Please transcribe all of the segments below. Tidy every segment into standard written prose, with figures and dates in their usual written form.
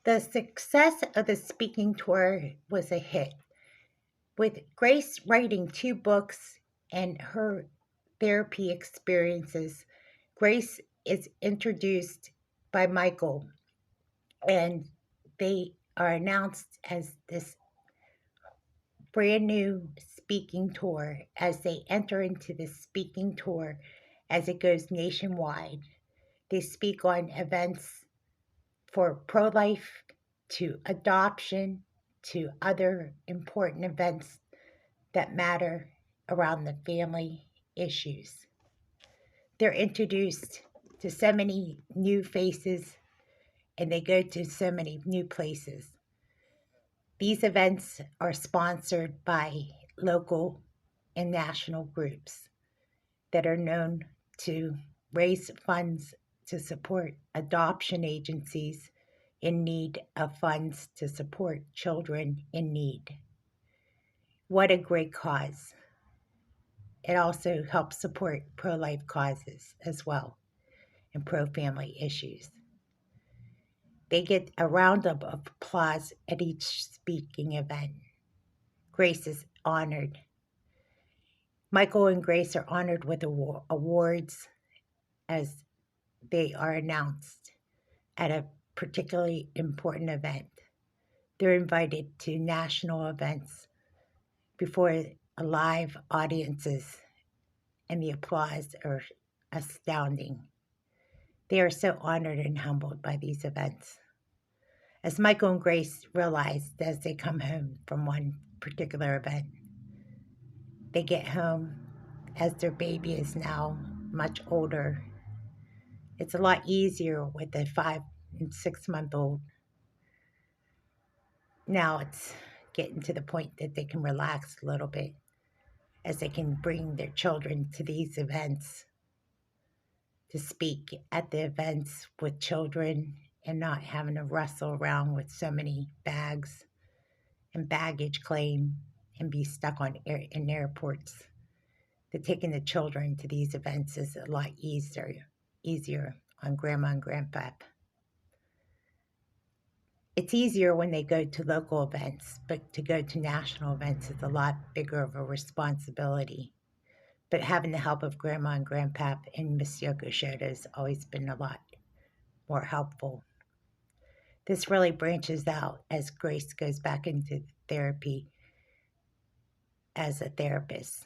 The success of the speaking tour was a hit, with Grace writing 2 books and her therapy experiences. Grace is introduced by Michael, and they are announced as this brand new speaking tour as they enter into this speaking tour as it goes nationwide. They speak on events for pro life to adoption to other important events that matter around the family issues. They're introduced to so many new faces and they go to so many new places. These events are sponsored by local and national groups that are known to raise funds to support adoption agencies in need of funds to support children in need. What a great cause. It also helps support pro life causes as well and pro family issues. They get a roundup of applause at each speaking event. Grace is honored. Michael and Grace are honored with awards as they are announced at a particularly important event. They're invited to national events before live audiences, and the applause are astounding. They are so honored and humbled by these events. As Michael and Grace realized as they come home from one particular event, they get home as their baby is now much older. It's a lot easier with a 5 and 6 month old. Now it's getting to the point that they can relax a little bit as they can bring their children to these events to speak at the events with children and not having to wrestle around with so many bags and baggage claim and be stuck in airports. That taking the children to these events is a lot easier on grandma and grandpa. It's easier when they go to local events, but to go to national events is a lot bigger of a responsibility. But having the help of grandma and grandpa and Miss Yoko Shoda has always been a lot more helpful. This really branches out as Grace goes back into therapy as a therapist,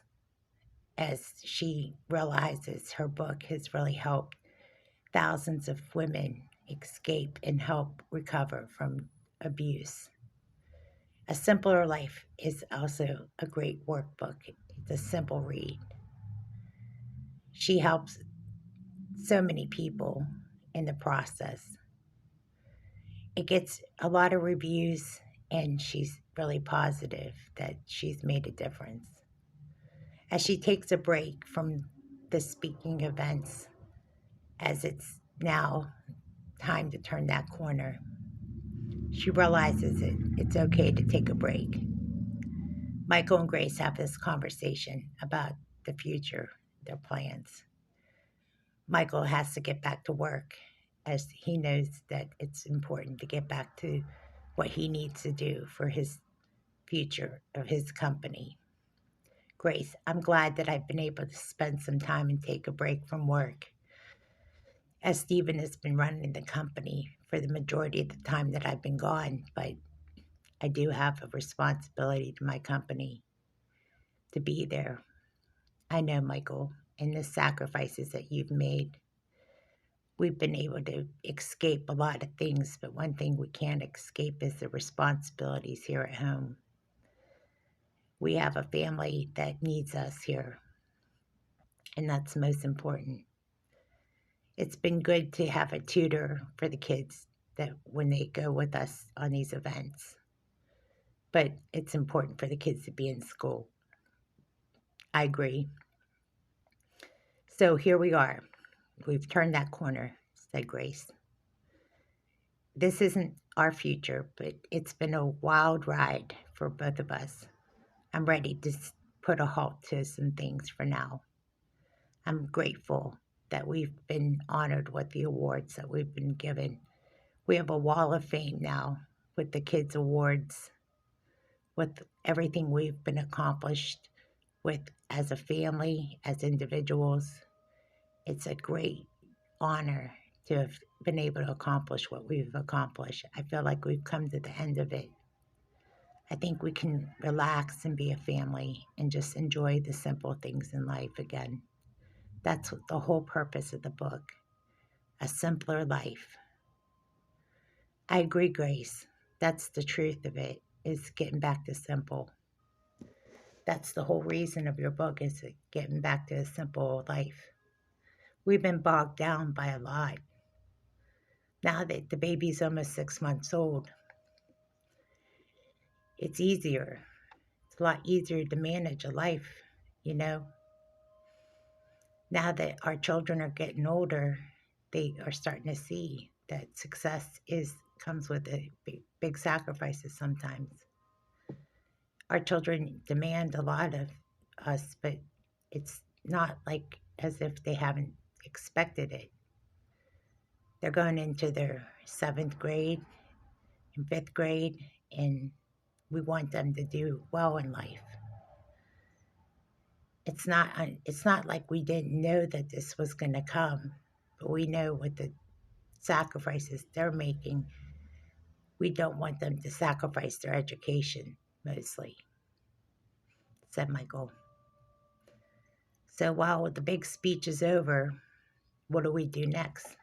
as she realizes her book has really helped thousands of women escape and help recover from abuse. A Simpler Life is also a great workbook. It's a simple read. She helps so many people in the process. It gets a lot of reviews, and she's really positive that she's made a difference. As she takes a break from the speaking events, as it's now time to turn that corner, she realizes it's okay to take a break. Michael and Grace have this conversation about the future, their plans. Michael has to get back to work as he knows that it's important to get back to what he needs to do for his future of his company. Grace, I'm glad that I've been able to spend some time and take a break from work, as Stephen has been running the company for the majority of the time that I've been gone, but I do have a responsibility to my company to be there. I know, Michael, and the sacrifices that you've made, we've been able to escape a lot of things, but one thing we can't escape is the responsibilities here at home. We have a family that needs us here, and that's most important. It's been good to have a tutor for the kids that when they go with us on these events, but it's important for the kids to be in school. I agree. So here we are. We've turned that corner, said Grace. This isn't our future, but it's been a wild ride for both of us. I'm ready to put a halt to some things for now. I'm grateful that we've been honored with the awards that we've been given We have a wall of fame now with the kids' awards, with everything we've been accomplished with as a family, as individuals. It's a great honor to have been able to accomplish what we've accomplished. I feel like we've come to the end of it. I think we can relax and be a family and just enjoy the simple things in life again. That's the whole purpose of the book, a simpler life. I agree, Grace. That's the truth of it, is getting back to simple. That's the whole reason of your book, is getting back to a simple life. We've been bogged down by a lot. Now that the baby's almost 6 months old, it's easier. It's a lot easier to manage a life, you know. Now that our children are getting older, they are starting to see that success comes with big sacrifices sometimes. Our children demand a lot of us, but it's not like as if they haven't expected it. They're going into their 7th grade and 5th grade, and we want them to do well in life. It's not like we didn't know that this was going to come, but we know with the sacrifices they're making, we don't want them to sacrifice their education, mostly, said Michael. So while the big speech is over, what do we do next?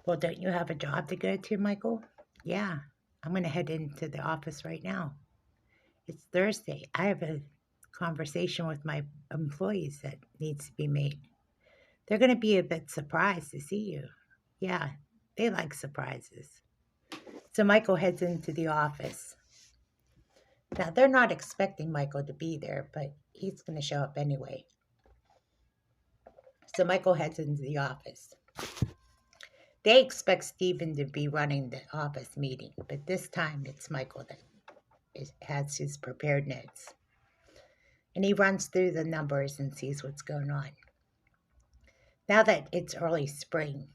Well, don't you have a job to go to, Michael? Yeah, I'm going to head into the office right now. It's Thursday. I have a conversation with my employees that needs to be made. They're going to be a bit surprised to see you. Yeah, they like surprises. So Michael heads into the office. Now, they're not expecting Michael to be there, but he's going to show up anyway. So Michael heads into the office. They expect Stephen to be running the office meeting, but this time it's Michael that has his prepared notes. And he runs through the numbers and sees what's going on. Now that it's early spring,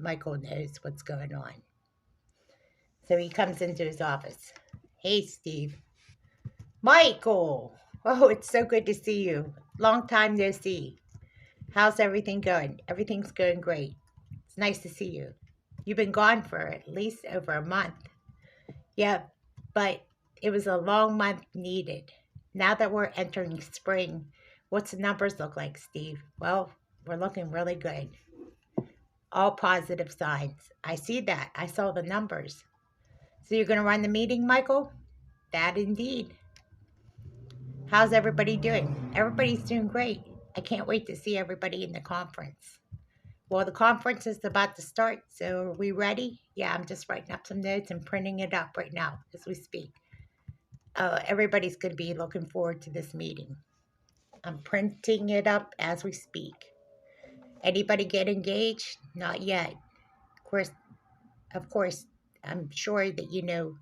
Michael knows what's going on. So he comes into his office. Hey, Steve. Michael! Oh, it's so good to see you. Long time no see. How's everything going? Everything's going great. It's nice to see you. You've been gone for at least over a month. Yeah, but it was a long month needed. Now that we're entering spring, what's the numbers look like, Steve? Well, we're looking really good. All positive signs. I see that. I saw the numbers. So you're going to run the meeting, Michael? That indeed. How's everybody doing? Everybody's doing great. I can't wait to see everybody in the conference. Well, the conference is about to start, so are we ready? Yeah, I'm just writing up some notes and printing it up right now as we speak. Everybody's going to be looking forward to this meeting. I'm printing it up as we speak. Anybody get engaged? Not yet. Of course, I'm sure that you know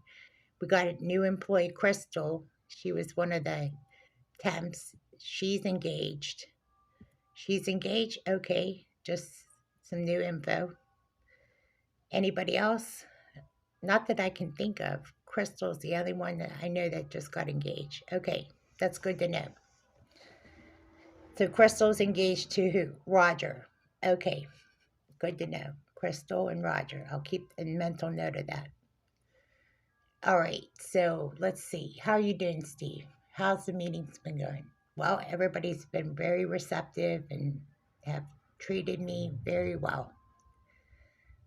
we got a new employee, Crystal. She was one of the temps. She's engaged. She's engaged? Okay, just some new info. Anybody else? Not that I can think of. Crystal's the only one that I know that just got engaged. Okay, that's good to know. So Crystal's engaged to who? Roger. Okay, good to know. Crystal and Roger. I'll keep a mental note of that. All right, so let's see. How are you doing, Steve? How's the meetings been going? Well, everybody's been very receptive and have treated me very well.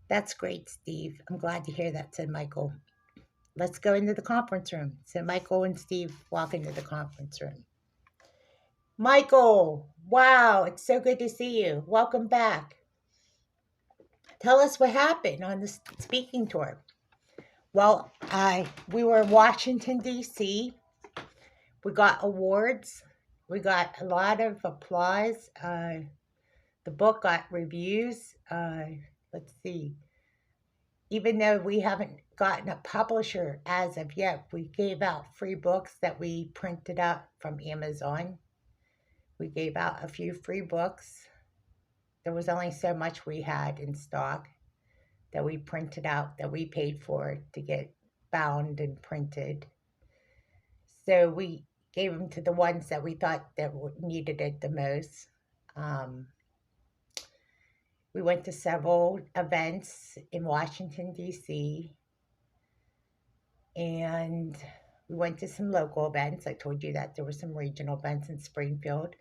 That's great, Steve. I'm glad to hear that, said Michael. Let's go into the conference room. So Michael and Steve walk into the conference room. Michael, wow, it's so good to see you. Welcome back. Tell us what happened on the speaking tour. Well, we were in Washington, D.C. We got awards. We got a lot of applause. The book got reviews. Let's see. Even though we haven't gotten a publisher as of yet, we gave out free books that we printed up from Amazon. We gave out a few free books. There was only so much we had in stock that we printed out, that we paid for to get bound and printed. So we gave them to the ones that we thought that needed it the most. Um, we went to several events in Washington, D.C., and we went to some local events. I told you that there were some regional events in Springfield.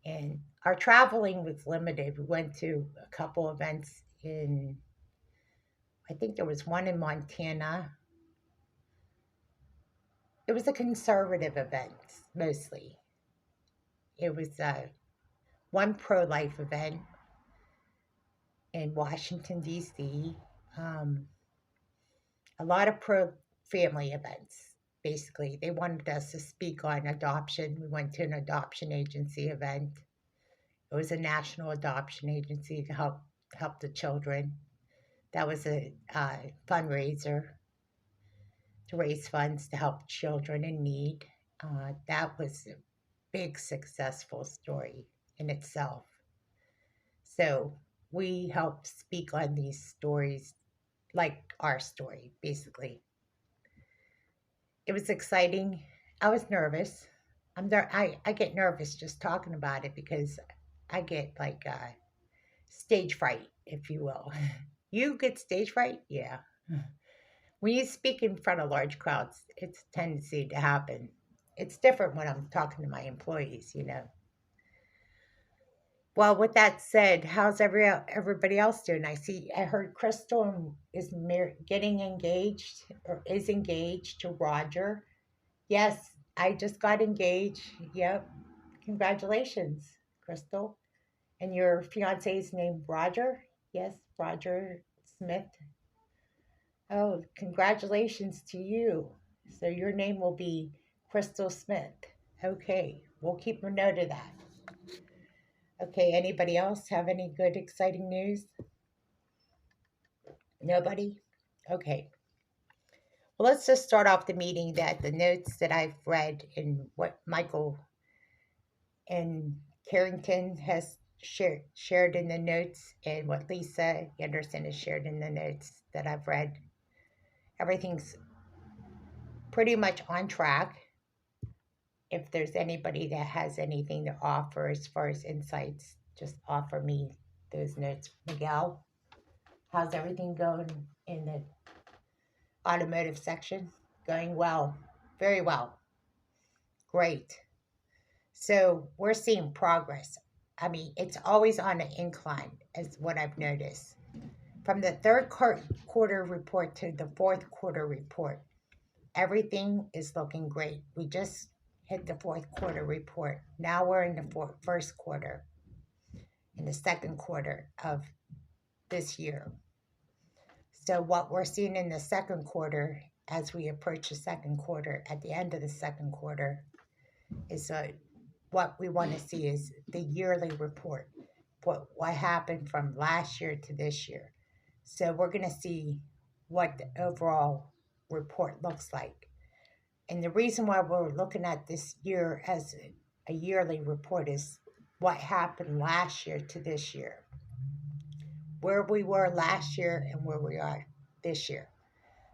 And our traveling was limited. We went to a couple events in, I think there was one in Montana. It was a conservative event, mostly. It was one pro life event in Washington, D.C., um, a lot of pro family events. Basically, they wanted us to speak on adoption. We went to an adoption agency event. It was a national adoption agency to help the children. That was a fundraiser to raise funds to help children in need. That was a big successful story in itself. So we help speak on these stories, like our story, basically. It was exciting. I was nervous. I'm there. I get nervous just talking about it because I get like stage fright, if you will. You get stage fright? Yeah. When you speak in front of large crowds, it's a tendency to happen. It's different when I'm talking to my employees. Well, with that said, how's everybody else doing? I heard Crystal is getting engaged or is engaged to Roger. Yes, I just got engaged. Yep. Congratulations, Crystal. And your fiance is named Roger? Yes, Roger Smith. Oh, congratulations to you. So your name will be Crystal Smith. Okay, we'll keep a note of that. Okay, anybody else have any good, exciting news? Nobody? Okay. Well, let's just start off the meeting that the notes that I've read and what Michael and Carrington has shared in the notes and what Lisa Anderson has shared in the notes that I've read. Everything's pretty much on track. If there's anybody that has anything to offer as far as insights, just offer me those notes. Miguel, how's everything going in the automotive section? Going well, very well, great. So we're seeing progress. I mean, it's always on an incline, is what I've noticed. From the third quarter report to the fourth quarter report, everything is looking great. We just hit the fourth quarter report. Now we're in the first quarter, in the second quarter of this year. So what we're seeing in the second quarter, as we approach the second quarter, at the end of the second quarter, is what we want to see is the yearly report. What happened from last year to this year. So we're going to see what the overall report looks like. And the reason why we're looking at this year as a yearly report is what happened last year to this year. Where we were last year and where we are this year.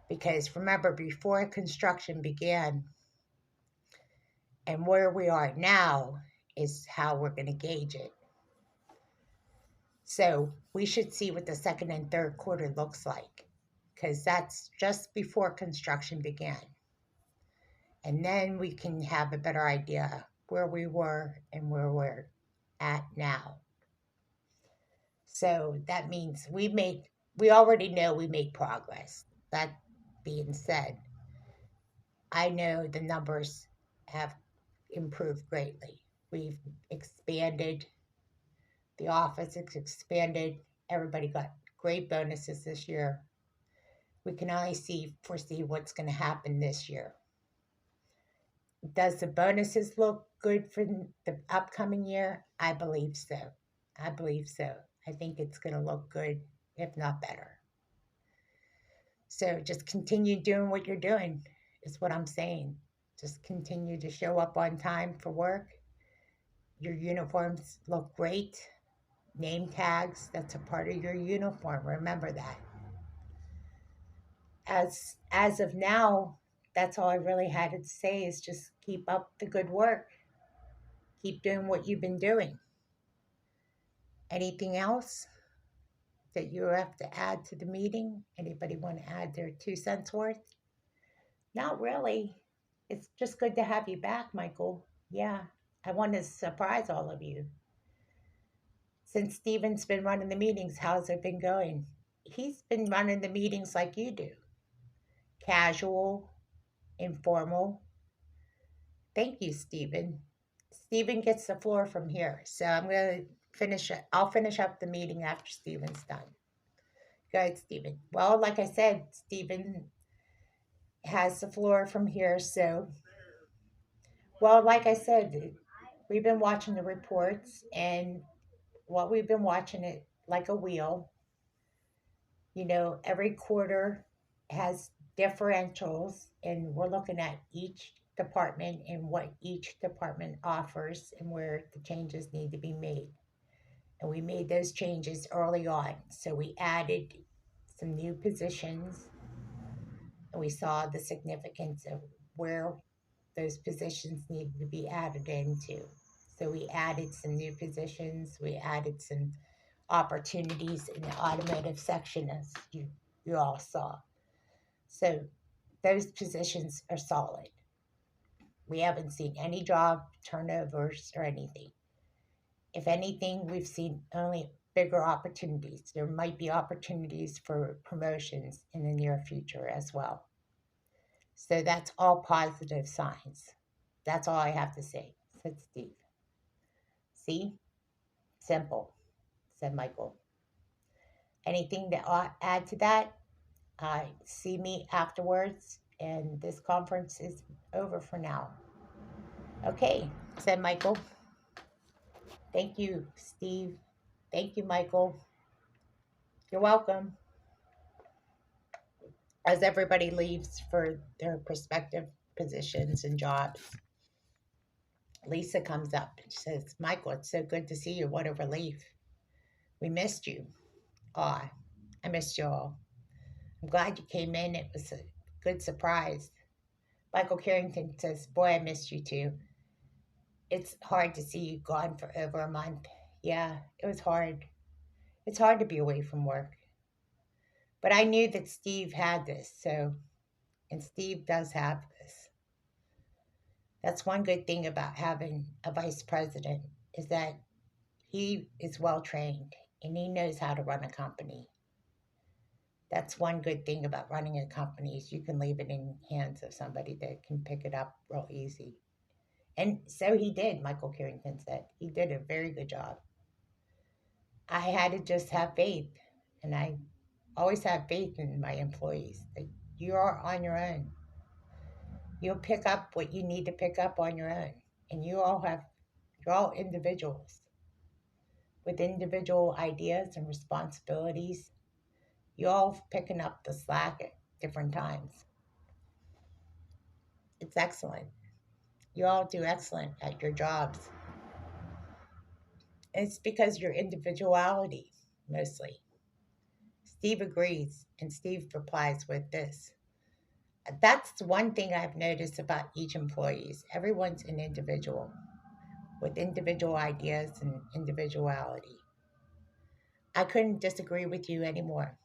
Because remember, before construction began and where we are now is how we're going to gauge it. So we should see what the second and third quarter looks like, because that's just before construction began. And then we can have a better idea where we were and where we're at now. So that means we already know we made progress. That being said, I know the numbers have improved greatly. We've expanded, the office has expanded. Everybody got great bonuses this year. We can only foresee what's going to happen this year. Does the bonuses look good for the upcoming year? I believe so. I believe so. I think it's going to look good, if not better. So just continue doing what you're doing, is what I'm saying. Just continue to show up on time for work. Your uniforms look great. Name tags, that's a part of your uniform. Remember that. as of now, that's all I really had to say is just keep up the good work. Keep doing what you've been doing. Anything else that you have to add to the meeting? Anybody want to add their 2 cents worth? Not really. It's just good to have you back, Michael. Yeah, I want to surprise all of you. Since Steven's been running the meetings, how's it been going? He's been running the meetings like you do, casual, informal. Thank you, Steven. Steven gets the floor from here. So I'm going to finish it. I'll finish up the meeting after Steven's done. Go ahead, Steven. Well, like I said, Steven has the floor from here. So, well, like I said, we've been watching the reports, and what we've been watching it like a wheel. Every quarter has differentials, and we're looking at each department and what each department offers and where the changes need to be made. And we made those changes early on. So we added some new positions, and we saw the significance of where those positions needed to be added into. So we added some new positions, we added some opportunities in the automotive section, as you all saw. So those positions are solid. We haven't seen any job turnovers or anything. If anything, we've seen only bigger opportunities. There might be opportunities for promotions in the near future as well. So that's all positive signs. That's all I have to say, said Steve. See? Simple, said Michael. Anything to add to that? See me afterwards, and this conference is over for now. Okay, said Michael. Thank you, Steve. Thank you, Michael. You're welcome. As everybody leaves for their prospective positions and jobs, Lisa comes up and says, Michael, it's so good to see you. What a relief. We missed you. Aw, I missed you all. I'm glad you came in. It was a good surprise. Michael Carrington says, boy, I missed you too. It's hard to see you gone for over a month. Yeah, it was hard. It's hard to be away from work. But I knew that Steve had this, and Steve does have this. That's one good thing about having a vice president is that he is well trained and he knows how to run a company. That's one good thing about running a company is you can leave it in hands of somebody that can pick it up real easy. And so he did, Michael Carrington said. He did a very good job. I had to just have faith, and I always have faith in my employees that you are on your own. You'll pick up what you need to pick up on your own. And you're all individuals with individual ideas and responsibilities. You're all picking up the slack at different times. It's excellent. You all do excellent at your jobs. It's because your individuality, mostly. Steve agrees, and Steve replies with this. That's one thing I've noticed about each employee. Everyone's an individual with individual ideas and individuality. I couldn't disagree with you anymore.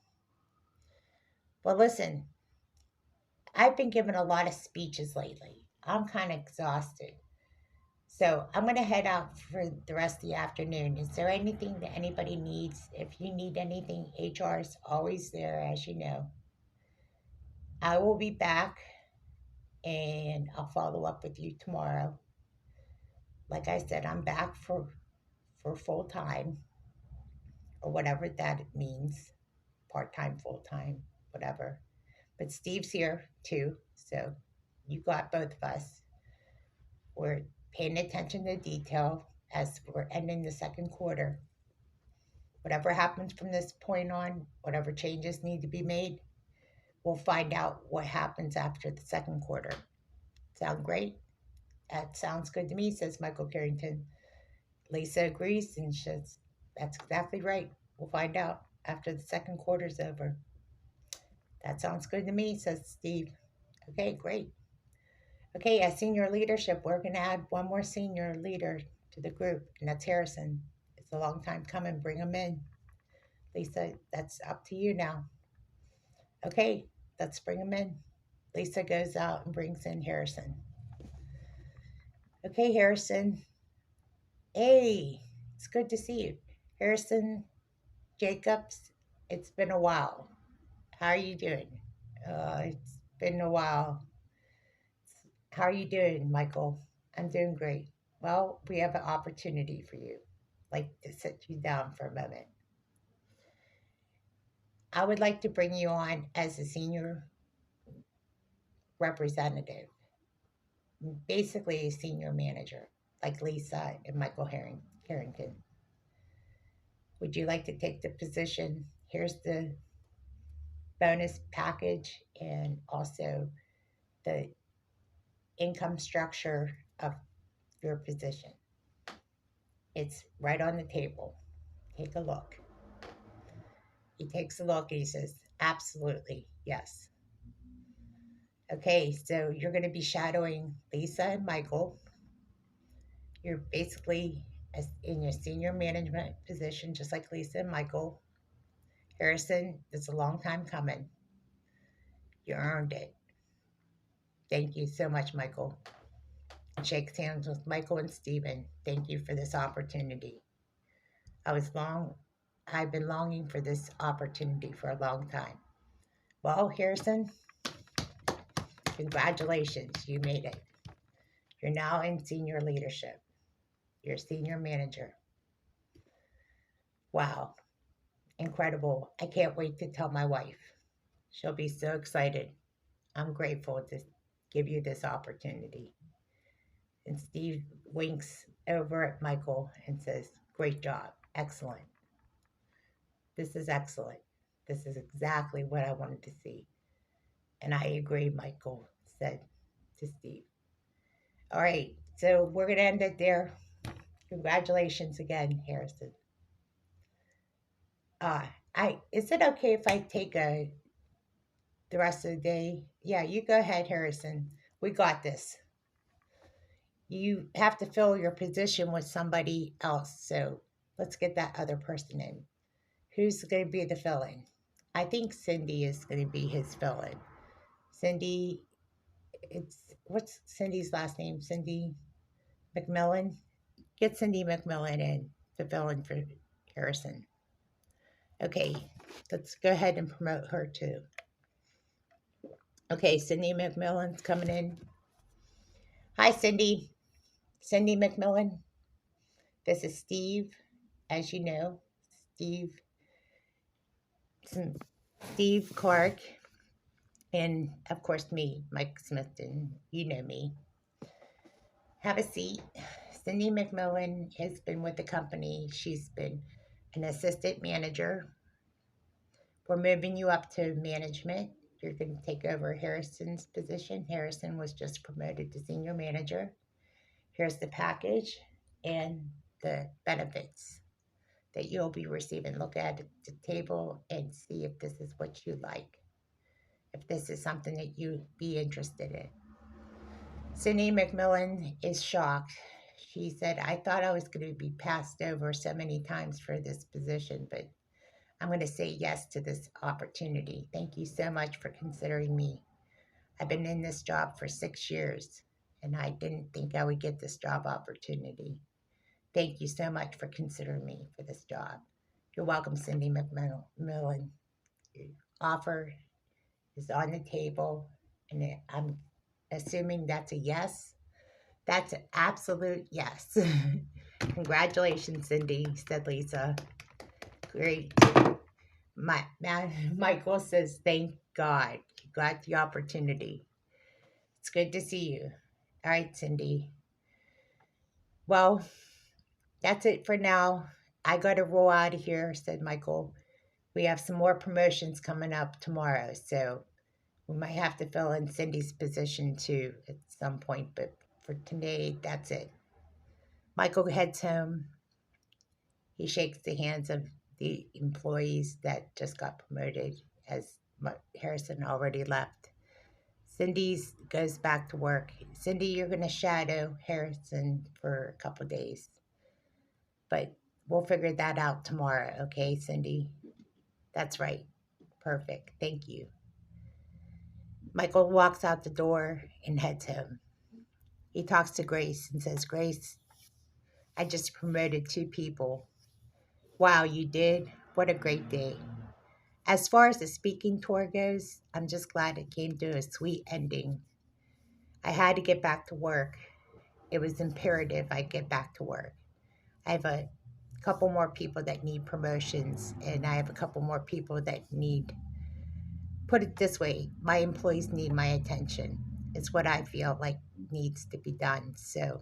Well, listen, I've been giving a lot of speeches lately. I'm kind of exhausted. So I'm going to head out for the rest of the afternoon. Is there anything that anybody needs? If you need anything, HR is always there, as you know. I will be back and I'll follow up with you tomorrow. Like I said, I'm back for full time or whatever that means, part time, full time, whatever. But Steve's here too, so you got both of us. We're paying attention to detail as we're ending the second quarter. Whatever happens from this point on, whatever changes need to be made, we'll find out what happens after the second quarter. Sound great? That sounds good to me, says Michael Carrington. Lisa agrees and says, that's exactly right. We'll find out after the second quarter's over. That sounds good to me, says Steve. Okay, great. Okay, as senior leadership, we're going to add one more senior leader to the group, and that's Harrison. It's a long time coming. Bring him in. Lisa, that's up to you now. Okay, let's bring him in. Lisa goes out and brings in Harrison. Okay, Harrison. Hey, it's good to see you. Harrison Jacobs, it's been a while. How are you doing? It's been a while. How are you doing, Michael? I'm doing great. Well, we have an opportunity for you. I'd like to sit you down for a moment. I would like to bring you on as a senior representative, basically a senior manager, like Lisa and Michael Harrington. Would you like to take the position? Here's the bonus package and also the income structure of your position. It's right on the table. Take a look. He takes a look and he says, absolutely, yes. Okay, so you're going to be shadowing Lisa and Michael. You're basically in your senior management position, just like Lisa and Michael. Harrison, it's a long time coming. You earned it. Thank you so much, Michael. Shakes hands with Michael and Stephen. Thank you for this opportunity. I've been longing for this opportunity for a long time. Well, Harrison, congratulations, you made it. You're now in senior leadership. You're senior manager. Wow, incredible. I can't wait to tell my wife. She'll be so excited. I'm grateful to give you this opportunity. And Steve winks over at Michael and says, great job. Excellent. This is excellent. This is exactly what I wanted to see. And I agree, Michael said to Steve. All right, so we're going to end it there. Congratulations again, Harrison. Is it okay if I take the rest of the day? Yeah, you go ahead, Harrison. We got this. You have to fill your position with somebody else, so let's get that other person in. Who's going to be the fill-in? I think Cindy is going to be his fill-in. Cindy, what's Cindy's last name? Cindy McMillan? Get Cindy McMillan in to fill in for Harrison. Okay, let's go ahead and promote her too. Okay, Cindy McMillan's coming in. Hi, Cindy. Cindy McMillan. This is Steve, as you know. Steve Clark, and of course me, Mike Smithton. You know me. Have a seat. Cindy McMillan has been with the company. She's been an assistant manager. We're moving you up to management. You're going to take over Harrison's position. Harrison was just promoted to senior manager. Here's the package and the benefits that you'll be receiving. Look at the table and see if this is what you like, if this is something that you'd be interested in. Cindy McMillan is shocked. She said, I thought I was going to be passed over so many times for this position, but I'm going to say yes to this opportunity. Thank you so much for considering me. I've been in this job for 6 years, and I didn't think I would get this job opportunity. Thank you so much for considering me for this job. You're welcome, Cindy McMillan. Your offer is on the table, and I'm assuming that's a yes. That's an absolute yes. Congratulations, Cindy, said Lisa. Great. Michael says, thank God you got the opportunity. It's good to see you. All right, Cindy. Well, that's it for now. I got to roll out of here, said Michael. We have some more promotions coming up tomorrow, so we might have to fill in Cindy's position too at some point, but for today, that's it. Michael heads home. He shakes the hands of the employees that just got promoted as Harrison already left. Cindy goes back to work. Cindy, you're going to shadow Harrison for a couple days, but we'll figure that out tomorrow, okay, Cindy? That's right. Perfect. Thank you. Michael walks out the door and heads home. He talks to Grace and says, Grace, I just promoted 2 people. Wow, you did? What a great day. As far as the speaking tour goes, I'm just glad it came to a sweet ending. I had to get back to work. It was imperative I get back to work. I have a couple more people that need promotions, and I have a couple more people that need, put it this way, my employees need my attention. It's what I feel like needs to be done. So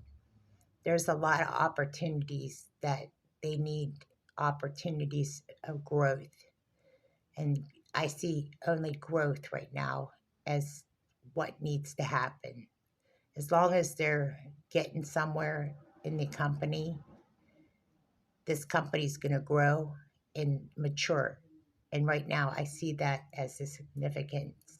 there's a lot of opportunities that they need, opportunities of growth. And I see only growth right now as what needs to happen. As long as they're getting somewhere in the company, this company's going to grow and mature. And right now, I see that as the significance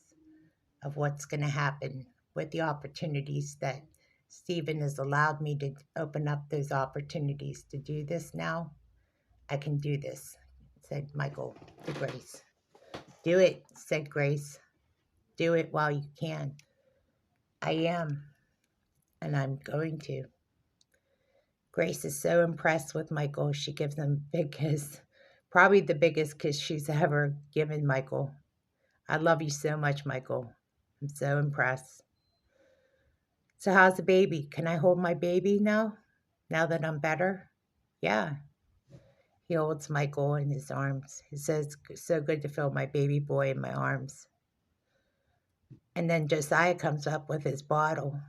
of what's going to happen with the opportunities that Stephen has allowed me to open up those opportunities to do this now. I can do this, said Michael to Grace. Do it, said Grace. Do it while you can. I am, and I'm going to. Grace is so impressed with Michael, she gives him a big kiss. Probably the biggest kiss she's ever given Michael. I love you so much, Michael. I'm so impressed. So, how's the baby? Can I hold my baby now? Now that I'm better? Yeah. He holds Michael in his arms. He says, so good to feel my baby boy in my arms. And then Josiah comes up with his bottle.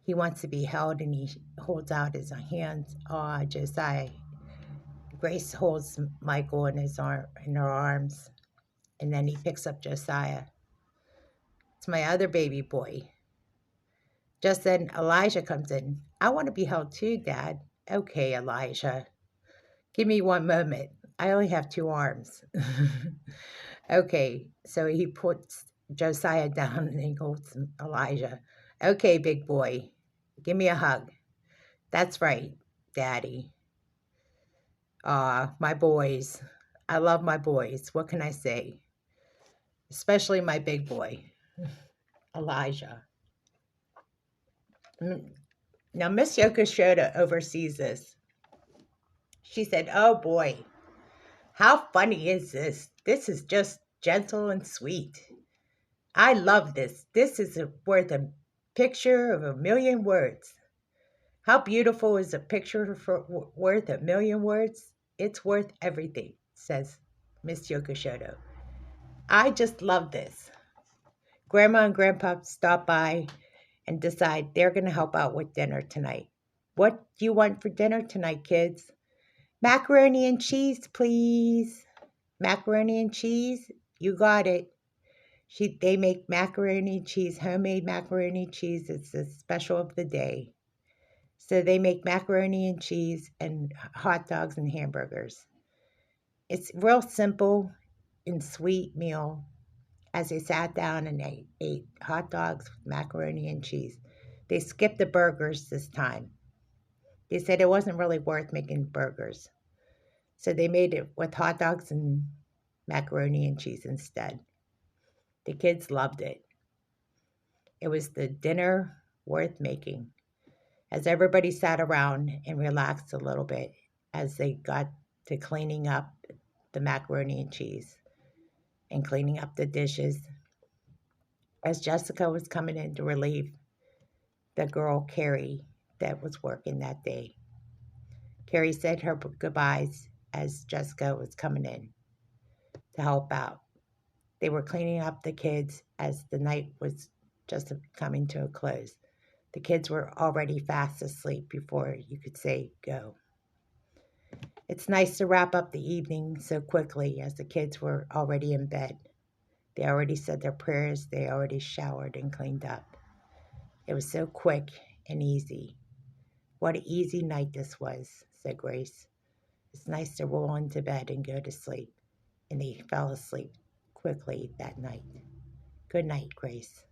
He wants to be held and he holds out his hands. Oh, Josiah. Grace holds Michael in her arms, and then he picks up Josiah. It's my other baby boy. Just then Elijah comes in. I want to be held too, Dad. Okay, Elijah. Give me one moment. I only have 2 arms. Okay, so he puts Josiah down and he holds Elijah. Okay, big boy. Give me a hug. That's right, Daddy. My boys. I love my boys. What can I say? Especially my big boy, Elijah. Now, Miss Yokoshoda oversees this. She said, oh boy, how funny is this? This is just gentle and sweet. I love this. This is worth a picture of a million words. How beautiful is a picture worth a million words? It's worth everything, says Miss Yokoshodo. I just love this. Grandma and Grandpa stop by and decide they're going to help out with dinner tonight. What do you want for dinner tonight, kids? Macaroni and cheese, please. Macaroni and cheese? You got it. They make macaroni and cheese, homemade macaroni and cheese. It's the special of the day. So they make macaroni and cheese and hot dogs and hamburgers. It's real simple and sweet meal as they sat down and ate hot dogs with macaroni and cheese. They skipped the burgers this time. They said it wasn't really worth making burgers. So they made it with hot dogs and macaroni and cheese instead. The kids loved it. It was the dinner worth making. As everybody sat around and relaxed a little bit as they got to cleaning up the macaroni and cheese and cleaning up the dishes, as Jessica was coming in to relieve the girl, Carrie, that was working that day. Carrie said her goodbyes as Jessica was coming in to help out. They were cleaning up the kids as the night was just coming to a close. The kids were already fast asleep before you could say go. It's nice to wrap up the evening so quickly as the kids were already in bed. They already said their prayers, they already showered and cleaned up. It was so quick and easy. What an easy night this was, said Grace. It's nice to roll into bed and go to sleep. And they fell asleep quickly that night. Good night, Grace.